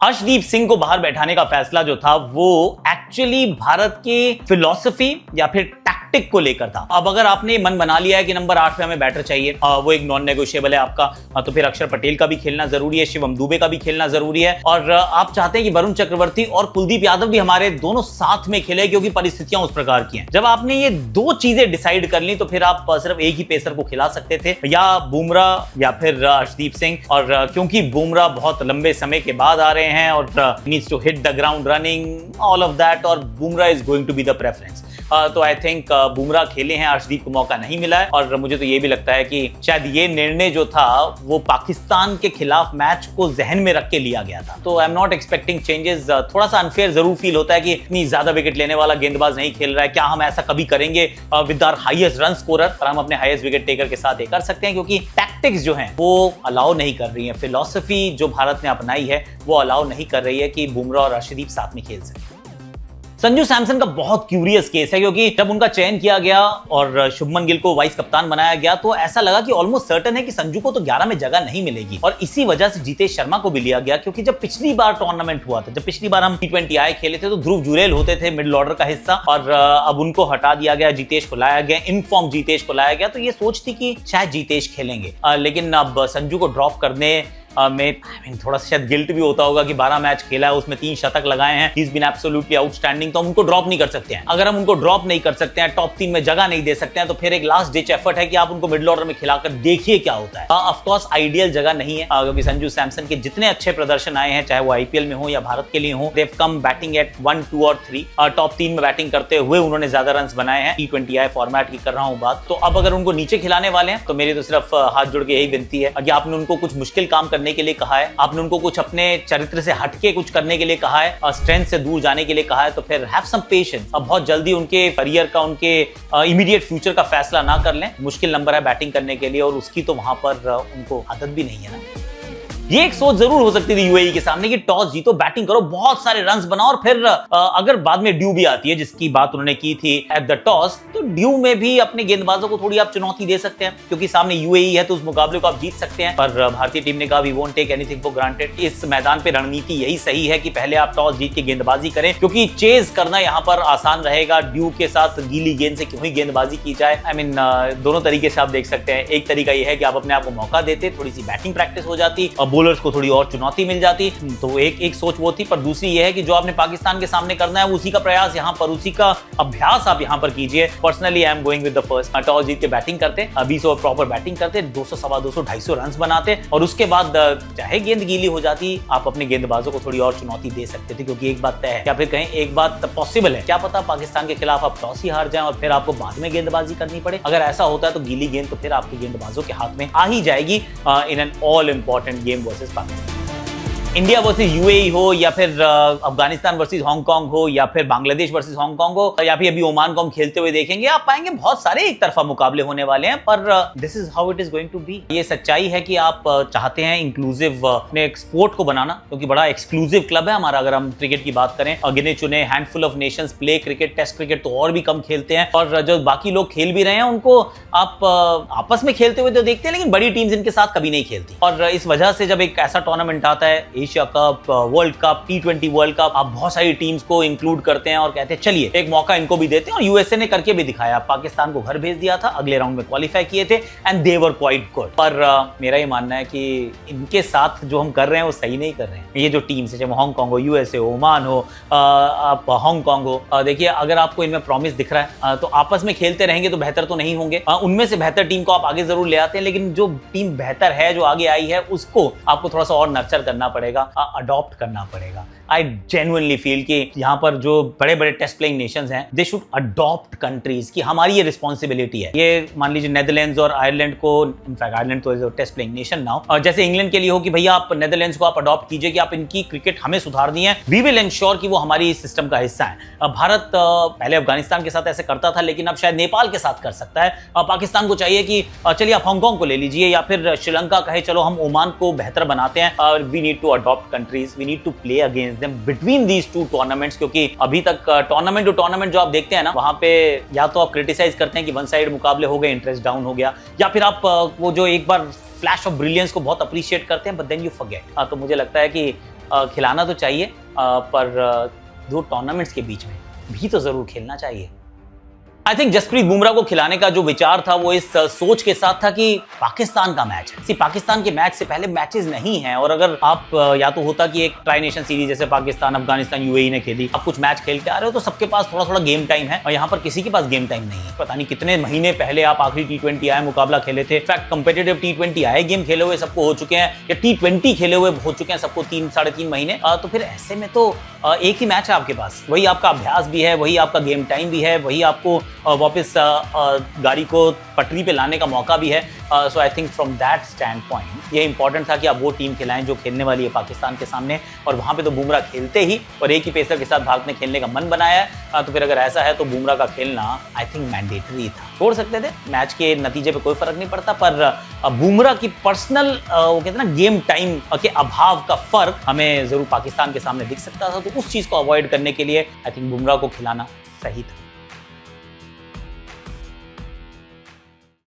अर्शदीप सिंह को बाहर बैठाने का फैसला जो था वो एक्चुअली भारत के फिलॉसफी या फिर टैक्टिक को लेकर था। अब अगर आपने मन बना लिया है कि नंबर 8 पे हमें बैटर चाहिए, वो एक नॉन नेगोशिएबल है आपका, तो फिर अक्षर पटेल का भी खेलना जरूरी है, शिवम दुबे का भी खेलना जरूरी है, और आप चाहते हैं कि वरुण चक्रवर्ती और कुलदीप यादव भी हमारे दोनों साथ में खेले क्योंकि परिस्थितियां उस प्रकार की हैं। जब आपने ये दो चीजें डिसाइड कर ली तो फिर आप सिर्फ एक ही पेसर को खिला सकते थे, या बुमराह या फिर अर्शदीप सिंह। और क्योंकि बुमराह बहुत लंबे समय के बाद आ रहे हैं और needs to hit the ground running all of that, और Bumrah is going to be the preference, तो आई थिंक बुमराह खेले हैं, अर्शदीप को मौका नहीं मिला है। और मुझे तो ये भी लगता है कि शायद ये निर्णय जो था वो पाकिस्तान के खिलाफ मैच को जहन में रख के लिया गया था। तो I am not expecting changes. थोड़ा सा अनफेयर जरूर फील होता है कि इतनी ज्यादा विकेट लेने वाला गेंदबाज नहीं खेल रहा है, क्या हम ऐसा कभी करेंगे with our highest run scorer, पर हम अपने हाईएस्ट विकेट टेकर के साथ ये कर सकते हैं क्योंकि टैक्टिक्स जो हैं वो अलाउ नहीं कर रही है, फिलॉसफी जो भारत ने अपनाई है वो अलाउ नहीं कर रही है कि बुमराह और अर्शदीप साथ में खेल सके। संजू सैमसन का बहुत क्यूरियस केस है क्योंकि जब उनका चयन किया गया और शुभमन गिल को वाइस कप्तान बनाया गया तो ऐसा लगा कि ऑलमोस्ट सर्टेन है कि संजू को तो 11 में जगह नहीं मिलेगी, और इसी वजह से जितेश शर्मा को भी लिया गया। क्योंकि जब पिछली बार टूर्नामेंट हुआ था, जब पिछली बार हम T20 आए खेले थे तो ध्रुव जुरेल होते थे मिडिल ऑर्डर का हिस्सा, और अब उनको हटा दिया गया, जितेश को लाया गया, इनफॉर्म जितेश को लाया गया। तो ये सोच थी कि शायद जितेश खेलेंगे, लेकिन अब संजू को ड्रॉप करने में थोड़ा सा शायद गिल्ट भी होता होगा कि 12 मैच खेला है, उसमें 3 शतक लगाए हैं, he is been absolutely outstanding, तो हम उनको ड्रॉप नहीं कर सकते हैं। अगर हम उनको ड्रॉप नहीं कर सकते हैं, टॉप 3 में जगह नहीं दे सकते हैं, तो फिर एक लास्ट डिच एफर्ट है कि आप उनको मिडिल ऑर्डर में खिलाकर देखिए क्या होता है। ऑफ कोर्स आइडियल जगह नहीं है क्योंकि संजू सैमसन के जितने अच्छे प्रदर्शन आए हैं, चाहे वो आईपीएल में हो या भारत के लिए हो, they have come batting at 1, 2 और 3, टॉप 3 में बैटिंग करते हुए उन्होंने ज्यादा रन बनाए हैं। T20 आई फॉर्मेट की कर रहा हूं बात। तो अब अगर उनको नीचे खिलाने वाले हैं तो मेरी तो सिर्फ हाथ जोड़ के यही विनती है कि आपने उनको कुछ मुश्किल काम करने के लिए कहा है, आपने उनको कुछ अपने चरित्र से हटके कुछ करने के लिए कहा है, स्ट्रेंथ से दूर जाने के लिए कहा है, तो फिर हैव सम पेशेंस। अब बहुत जल्दी उनके करियर का, उनके इमीडिएट फ्यूचर का फैसला ना कर लें। मुश्किल नंबर है बैटिंग करने के लिए और उसकी तो वहां पर उनको आदत भी नहीं है ना। ये एक सोच जरूर हो सकती थी यूएई के सामने कि टॉस जीतो, बैटिंग करो, बहुत सारे रन्स बनाओ, और फिर अगर बाद में ड्यू भी आती है, जिसकी बात उन्होंने की थी एट द टॉस, तो ड्यू में भी अपने गेंदबाजों को थोड़ी आप चुनौती दे सकते हैं क्योंकि सामने यूएई है तो उस मुकाबले को आप जीत सकते हैं। पर भारतीय टीम ने कहा we won't take anything for granted. इस मैदान पे रणनीति यही सही है कि पहले आप टॉस जीत के गेंदबाजी करें क्योंकि चेज करना यहाँ पर आसान रहेगा। ड्यू के साथ गीली गेंद से क्यों ही गेंदबाजी की जाए। आई मीन दोनों तरीके से आप देख सकते हैं। एक तरीका यह है कि आप अपने आप को मौका देते, थोड़ी सी बैटिंग प्रैक्टिस हो जाती और बॉलर्स को थोड़ी और चुनौती मिल जाती, तो एक सोच वो थी। पर दूसरी ये है कि जो आपने पाकिस्तान के सामने करना है उसी का प्रयास यहाँ पर, उसी का अभ्यास आप यहाँ पर कीजिए। Personally I am going with the first. Toss जीत के बैटिंग करते, 20 ओवर प्रॉपर बैटिंग करते, 200, 250, 250 रन बनाते, और उसके बाद चाहे गेंद गीली हो जाती, आप अपने गेंदबाजों को थोड़ी और चुनौती दे सकते थे। क्योंकि एक बात तय है, या फिर कहें एक बात पॉसिबल है, क्या पता पाकिस्तान के खिलाफ आप टॉस ही हार जाएं और फिर आपको बाद में गेंदबाजी करनी पड़े। अगर ऐसा होता है तो गीली गेंद तो फिर आपके गेंदबाजों के हाथ में आ ही जाएगी in an all important game versus Pakistan. India versus UAE हो या फिर अफगानिस्तान वर्सेस हांगकांग हो या फिर बांग्लादेश वर्सेस हांगकांग हो या फिर अभी ओमान को हम खेलते हुए देखेंगे, आप पाएंगे बहुत सारे एक तरफा मुकाबले होने वाले हैं। पर this is how it is going to be. ये सच्चाई है कि आप चाहते हैं इंक्लूसिव अपने स्पोर्ट को बनाना, क्योंकि बड़ा एक्सक्लूसिव क्लब है हमारा। अगर हम क्रिकेट की बात करें, गिने चुने handful of nations play cricket, test cricket तो और भी कम खेलते हैं, और जो बाकी लोग खेल भी रहे हैं उनको आप आपस में खेलते हुए तो देखते हैं, लेकिन बड़ी टीम्स इनके साथ कभी नहीं खेलती। और इस वजह से जब एक ऐसा टूर्नामेंट आता है, Asia cup, world cup, T20 world cup, आप बहुत सारी टीम्स को इंक्लूड करते हैं और कहते हैं चलिए एक मौका इनको भी देते हैं। और यूएसए ने करके भी दिखाया, पाकिस्तान को घर भेज दिया था, अगले राउंड में क्वालिफाई किए थे and they were quite good. पर मेरा ये मानना है कि इनके साथ जो हम कर रहे हैं वो सही नहीं कर रहे हैं। ये जो टीम्स है, चाहे हांगकांग हो, यूएसए हो, ओमान हो, आप हांगकांग हो, देखिए अगर आपको इनमें प्रॉमिस दिख रहा है तो आपस में खेलते रहेंगे तो बेहतर तो नहीं होंगे। उनमें से बेहतर टीम को आप आगे जरूर ले आते हैं, लेकिन जो टीम बेहतर है, जो आगे आई है, उसको आपको थोड़ा सा और नर्चर करना पड़ेगा, अडॉप्ट करना पड़ेगा। आई जेन्युइनली फील कि यहाँ पर जो बड़े बड़े टेस्ट प्लेइंग नेशंस हैं, दे शुड अडॉप्ट कंट्रीज की हमारी ये रिस्पॉन्सिबिलिटी है। ये मान लीजिए नेदरलैंड्स और आयरलैंड को, इनफैक्ट आयरलैंड तो is a test playing nation now, और जैसे इंग्लैंड के लिए हो कि भैया आप नेदरलैंड्स को आप अडॉप्ट कीजिए कि आप इनकी क्रिकेट हमें सुधारनी है, वी विल एंश्योर कि वो हमारी सिस्टम का हिस्सा है। भारत पहले अफगानिस्तान के साथ ऐसे करता था, लेकिन अब शायद नेपाल के साथ कर सकता है। पाकिस्तान को चाहिए कि चलिए आप हांगकांग को ले लीजिए, या फिर श्रीलंका कहे चलो हम ओमान को बेहतर बनाते हैं। We need to adopt countries, we need to play against them between these two tournaments, क्योंकि अभी तक टूर्नामेंट टू टूर्नामेंट जो आप देखते हैं ना, वहां पे या तो आप क्रिटिसाइज करते हैं कि वन साइड मुकाबले हो गए, इंटरेस्ट डाउन हो गया, या फिर आप वो जो एक बार फ्लैश ऑफ ब्रिलियंस को बहुत अप्रिशिएट करते हैं, बट देन यू फॉरगेट। तो मुझे लगता है कि खिलाना तो चाहिए, पर दो टूर्नामेंट्स के बीच में भी तो जरूर खेलना चाहिए। आई थिंक जसप्रीत बुमराह को खिलाने का जो विचार था वो इस सोच के साथ था कि पाकिस्तान का मैच है। पाकिस्तान के मैच से पहले मैचेस नहीं हैं, और अगर आप या तो होता कि एक ट्राई नेशन सीरीज जैसे पाकिस्तान, अफगानिस्तान, यूएई ने खेली, आप कुछ मैच खेल के आ रहे हो तो सबके पास थोड़ा थोड़ा गेम टाइम है, और यहाँ पर किसी के पास गेम टाइम नहीं है। पता नहीं कितने महीने पहले आप आखिरी T20 आए मुकाबला खेले थे, इनफैक्ट कंपेटिटिव T20 आए गेम खेले हुए सबको हो चुके हैं, या T20 खेले हुए हो चुके हैं सबको 3-3.5 महीने। तो फिर ऐसे में तो एक ही मैच है आपके पास, वही आपका अभ्यास भी है, वही आपका गेम टाइम भी है, वही आपको वापस गाड़ी को पटरी पे लाने का मौका भी है। So I think from that stand point ये इंपॉर्टेंट था कि आप वो टीम खिलाएं जो खेलने वाली है पाकिस्तान के सामने, और वहां पे तो बुमराह खेलते ही और एक ही पेसर के साथ भारत ने खेलने का मन बनाया है। तो फिर अगर ऐसा है तो बुमराह का खेलना आई थिंक मैंडेटरी था। छोड़ सकते थे, मैच के नतीजे पे कोई फर्क नहीं पड़ता, पर बुमराह की पर्सनल वो कहते हैं ना गेम टाइम के अभाव का फर्क हमें जरूर पाकिस्तान के सामने दिख सकता था। तो उस चीज को अवॉइड करने के लिए आई थिंक बुमराह को खिलाना सही था।